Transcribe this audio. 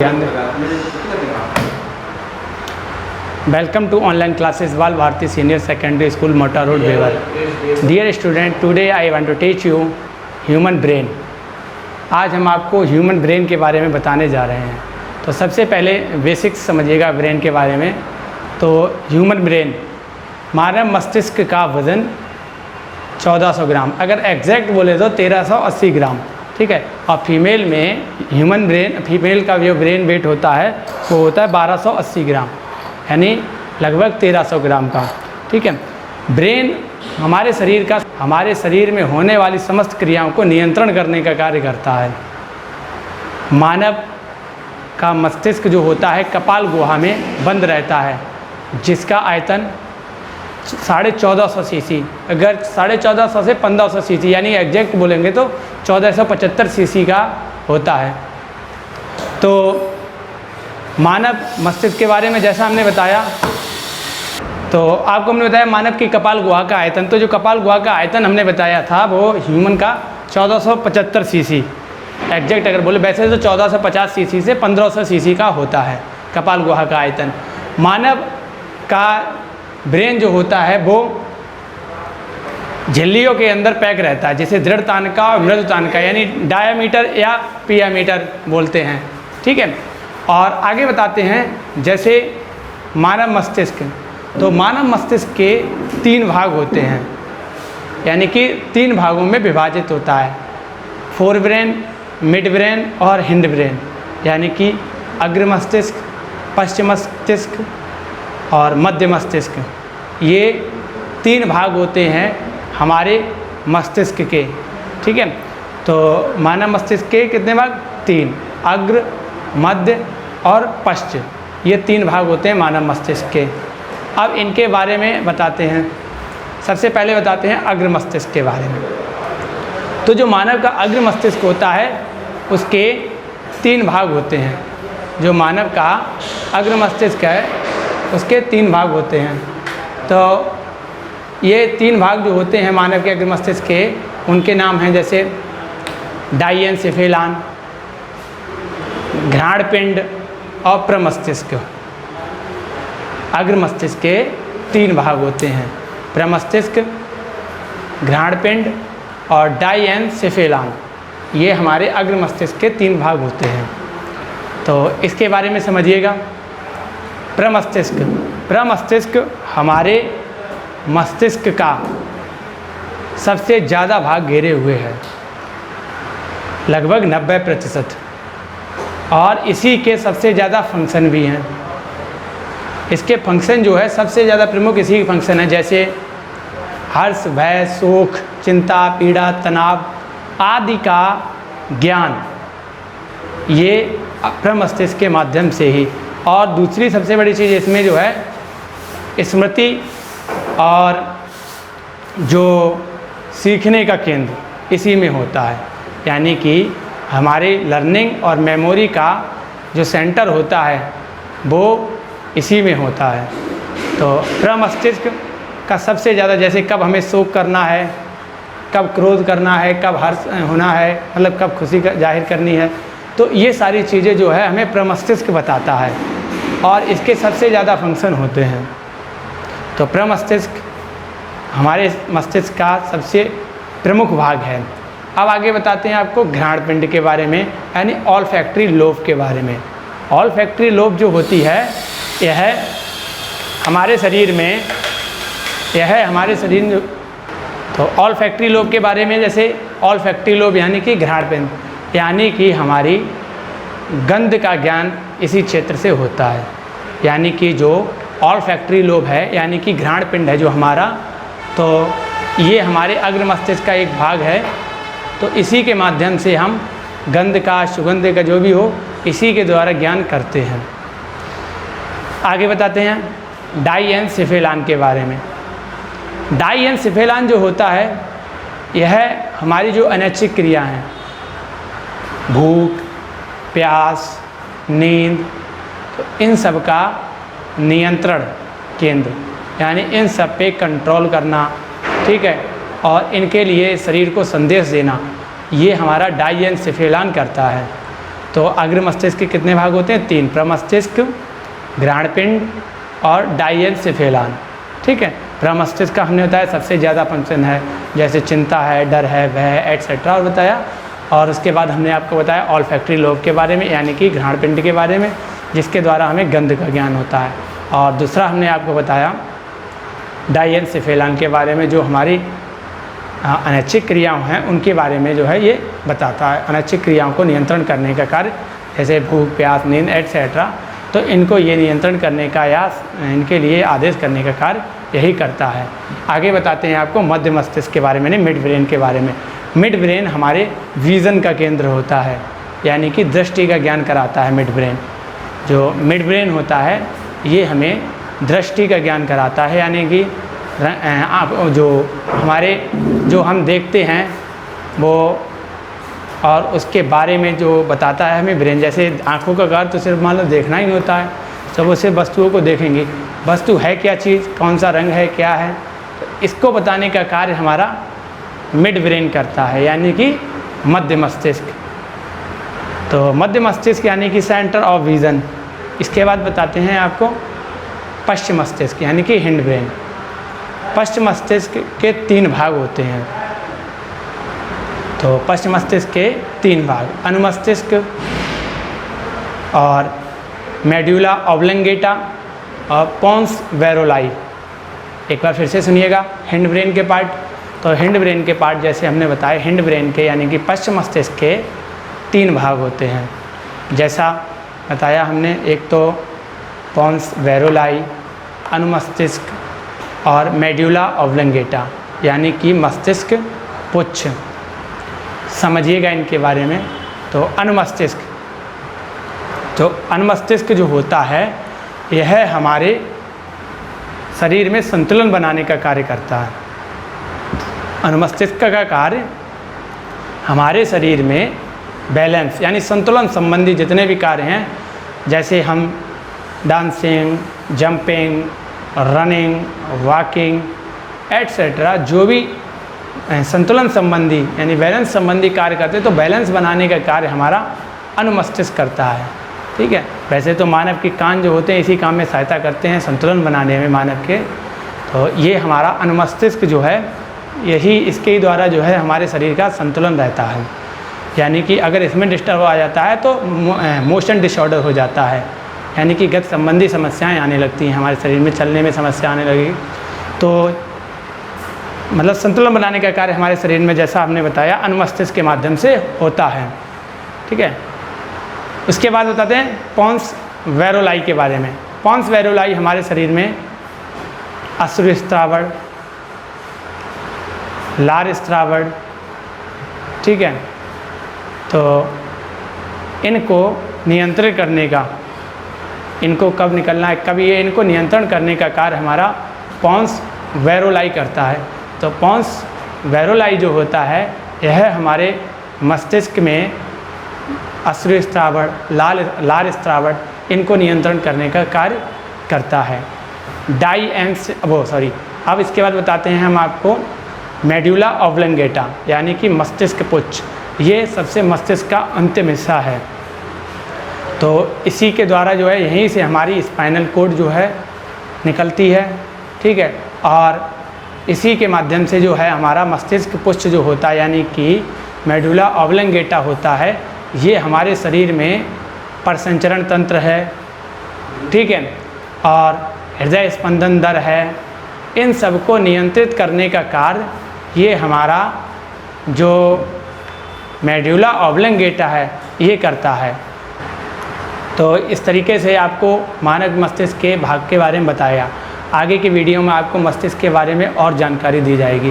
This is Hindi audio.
Welcome to online classes Bal Bharti Senior Secondary School Mota Road Bevar. Dear student, today I want to teach you human brain. आज हम आपको ह्यूमन ब्रेन के बारे में बताने जा रहे हैं। तो सबसे पहले बेसिक्स समझिएगा ब्रेन के बारे में। तो ह्यूमन ब्रेन, मानव मस्तिष्क का वज़न 1400 ग्राम, अगर एग्जैक्ट बोले तो 1380 ग्राम, ठीक है। और फीमेल में ह्यूमन ब्रेन, फीमेल का जो ब्रेन वेट होता है वो होता है 1280 ग्राम, यानी लगभग 1300 ग्राम का, ठीक है। ब्रेन हमारे शरीर में होने वाली समस्त क्रियाओं को नियंत्रण करने का कार्य करता है। मानव का मस्तिष्क जो होता है कपाल गुहा में बंद रहता है, जिसका आयतन 1450 सीसी, अगर 1450 से 1500 सीसी, यानी एग्जैक्ट बोलेंगे तो 1475 सीसी का होता है। तो मानव मस्तिष्क के बारे में जैसा हमने बताया, तो आपको हमने बताया मानव की कपाल गुहा का आयतन। तो जो कपाल गुहा का आयतन हमने बताया था वो ह्यूमन का 1475 सीसी, एग्जैक्ट अगर बोले वैसे तो 1450 सीसी से 1500 सीसी का होता है कपाल गुहा का आयतन। मानव का ब्रेन जो होता है वो झिल्लियों के अंदर पैक रहता है, जिसे दृढ़ तानका और मृदु तानका, यानी डायामीटर या पियामीटर बोलते हैं, ठीक है। और आगे बताते हैं जैसे मानव मस्तिष्क, तो मानव मस्तिष्क के 3 भाग होते हैं, यानी कि 3 भागों में विभाजित होता है, फोर ब्रेन, मिड ब्रेन और हिंड ब्रेन, यानी कि अग्र मस्तिष्क, पश्चिम मस्तिष्क और मध्य मस्तिष्क। ये 3 भाग होते हैं हमारे मस्तिष्क के, ठीक है। तो मानव मस्तिष्क के कितने भाग? 3, अग्र, मध्य और पश्च, ये 3 भाग होते हैं मानव मस्तिष्क के। अब इनके बारे में बताते हैं। सबसे पहले बताते हैं अग्र मस्तिष्क के बारे में। तो जो मानव का अग्र मस्तिष्क होता है उसके 3 भाग होते हैं। जो मानव का अग्र मस्तिष्क है उसके 3 भाग होते हैं। तो ये 3 भाग जो होते हैं मानव के अग्र मस्तिष्क के, उनके नाम हैं जैसे डाइएन्सेफेलान, घ्राणपिंड और प्रमस्तिष्क। अग्र मस्तिष्क के 3 भाग होते हैं, प्रमस्तिष्क, घ्राणपिंड और डाइएन्सेफेलान। ये हमारे अग्र मस्तिष्क के 3 भाग होते हैं। तो इसके बारे में समझिएगा। प्रमस्तिष्क हमारे मस्तिष्क का सबसे ज़्यादा भाग घेरे हुए है, लगभग 90%, और इसी के सबसे ज़्यादा फंक्शन भी हैं। इसके फंक्शन जो है सबसे ज़्यादा प्रमुख इसी के फंक्शन है, जैसे हर्ष, भय, शोक, चिंता, पीड़ा, तनाव आदि का ज्ञान, ये प्रमस्तिष्क के माध्यम से ही। और दूसरी सबसे बड़ी चीज़ इसमें जो है स्मृति और जो सीखने का केंद्र इसी में होता है, यानी कि हमारी लर्निंग और मेमोरी का जो सेंटर होता है वो इसी में होता है। तो प्रमस्तिष्क का सबसे ज़्यादा, जैसे कब हमें शोक करना है, कब क्रोध करना है, कब हर्ष होना है, मतलब कब खुशी जाहिर करनी है, तो ये सारी चीज़ें जो है हमें प्रमस्तिष्क बताता है और इसके सबसे ज़्यादा फंक्शन होते हैं। तो प्रमस्तिष्क हमारे मस्तिष्क का सबसे प्रमुख भाग है। अब आगे बताते हैं आपको घ्राणपिंड के बारे में, यानी ऑल्फैक्टरी लोब के बारे में। ऑल्फैक्टरी लोब जो होती है यह हमारे शरीर में, तो ऑल्फैक्टरी लोब के बारे में, जैसे ऑल्फैक्टरी लोब यानी कि घ्राणपिंड, यानी कि हमारी गंध का ज्ञान इसी क्षेत्र से होता है। यानी कि जो ऑल्फैक्टरी लोब है, यानी कि घ्राणपिंड है जो हमारा, तो ये हमारे अग्र मस्तिष्क का एक भाग है। तो इसी के माध्यम से हम गंध का, सुगंध का जो भी हो, इसी के द्वारा ज्ञान करते हैं। आगे बताते हैं डाइएन्सेफेलान के बारे में। डाइएन्सेफेलान जो होता है यह हमारी जो अनैच्छिक क्रिया हैं, भूख, प्यास, नींद, तो इन सब का नियंत्रण केंद्र, यानी इन सब पे कंट्रोल करना, ठीक है, और इनके लिए शरीर को संदेश देना, ये हमारा डाइएन्सेफेलान करता है। तो अग्र मस्तिष्क के कितने भाग होते हैं? 3, प्रमस्तिष्क, घ्राणपिंड और डाइएन्सेफेलान। ठीक है, प्रमस्तिष्क का हमने बताया सबसे ज़्यादा फंक्शन है, जैसे चिंता है, डर है, भय है, एटसेट्रा और बताया। और उसके बाद हमने आपको बताया ऑल्फैक्टरी लोब के बारे में, यानी कि घ्राणपिंड के बारे में, जिसके द्वारा हमें गंध का ज्ञान होता है। और दूसरा हमने आपको बताया डाइएन्सेफेलान के बारे में, जो हमारी अनैच्छिक क्रियाओं हैं उनके बारे में जो है ये बताता है, अनैच्छिक क्रियाओं को नियंत्रण करने का कार्य, जैसे भूख, प्यास, नींद एटसेट्रा। तो इनको ये नियंत्रण करने का या इनके लिए आदेश करने का कार्य यही करता है। आगे बताते हैं आपको मध्य मस्तिष्क के बारे में, मिड ब्रेन के बारे में। मिड ब्रेन हमारे विज़न का केंद्र होता है, यानी कि दृष्टि का ज्ञान कराता है मिड ब्रेन। जो मिड ब्रेन होता है ये हमें दृष्टि का ज्ञान कराता है, यानी कि आप जो हम देखते हैं वो, और उसके बारे में जो बताता है हमें ब्रेन। जैसे आँखों का कार्य तो सिर्फ मान लो देखना ही होता है, तो वो सिर्फ वस्तुओं को देखेंगे, वस्तु है क्या चीज़, कौन सा रंग है, क्या है, तो इसको बताने का कार्य हमारा मिड ब्रेन करता है, यानी कि मध्य मस्तिष्क। तो मध्य मस्तिष्क यानी कि सेंटर ऑफ विज़न। इसके बाद बताते हैं आपको पश्चिम मस्तिष्क, यानी कि हिंड ब्रेन। पश्चिम मस्तिष्क के 3 भाग होते हैं। तो पश्चिम मस्तिष्क के 3 भाग, अनुमस्तिष्क और मेड्यूला ऑब्लंगेटा और पोंस वेरोलाई। एक बार फिर से सुनिएगा हिंड ब्रेन के पार्ट। तो हिंड ब्रेन के पार्ट जैसे हमने बताया, हिंड ब्रेन के यानी कि पश्चिम मस्तिष्क के 3 भाग होते हैं, जैसा बताया हमने। एक तो पोंस वेरोलाई, अनुमस्तिष्क, और मेड्यूला ऑब्लंगेटा, यानी कि मस्तिष्क पुच्छ। समझिएगा इनके बारे में। तो अनुमस्तिष्क, तो अनुमस्तिष्क जो होता है यह हमारे शरीर में संतुलन बनाने का कार्य करता है। अनुमस्तिष्क का कार्य हमारे शरीर में बैलेंस यानी संतुलन संबंधी जितने भी कार्य हैं, जैसे हम dancing, jumping, running, walking etcetera, जो भी संतुलन संबंधी यानी बैलेंस संबंधी कार्य करते हैं, तो बैलेंस बनाने का कार्य हमारा अनुमस्तिष्क करता है। ठीक है, वैसे तो मानव के कान जो होते हैं इसी काम में सहायता करते हैं संतुलन बनाने में मानव के। तो ये हमारा अनुमस्तिष्क जो है, यही इसके ही द्वारा जो है हमारे शरीर का संतुलन रहता है। यानी कि अगर इसमें डिस्टर्ब आ जाता है तो मोशन डिसऑर्डर हो जाता है, यानी कि गति संबंधी समस्याएं आने लगती हैं हमारे शरीर में, चलने में समस्या आने लगेगी। तो मतलब संतुलन बनाने का कार्य हमारे शरीर में, जैसा आपने बताया, अनुमस्तिष्क के माध्यम से होता है। ठीक है, उसके बाद बताते हैं पोंस वेरोलाई के बारे में। पोंस वेरोलाई हमारे शरीर में अश्रु स्त्रावण, लार स्त्रावण, ठीक है, तो इनको नियंत्रित करने का, इनको कब निकलना है, कब ये इनको नियंत्रण करने का कार्य हमारा पोंस वेरोलाई करता है। तो पोंस वेरोलाई जो होता है यह हमारे मस्तिष्क में अश्रु स्त्रावण, लार स्त्रावण, इनको नियंत्रण करने का कार्य करता है। अब इसके बाद बताते हैं हम आपको मेड्यूला ऑब्लंगेटा, यानी कि मस्तिष्क पुच्छ। ये सबसे मस्तिष्क का अंतिम हिस्सा है। तो इसी के द्वारा जो है, यहीं से हमारी स्पाइनल कोड जो है निकलती है। ठीक है, और इसी के माध्यम से जो है हमारा मस्तिष्क पुच्छ जो होता है, यानी कि मेडुला ऑब्लंगेटा होता है, ये हमारे शरीर में प्रसंचरण तंत्र है। ठीक है, और हृदय स्पंदन दर है, इन सबको नियंत्रित करने का कार्य ये हमारा जो मेडुला ऑब्लंगेटा है ये करता है। तो इस तरीके से आपको मानव मस्तिष्क के भाग के बारे में बताया। आगे की वीडियो में आपको मस्तिष्क के बारे में और जानकारी दी जाएगी।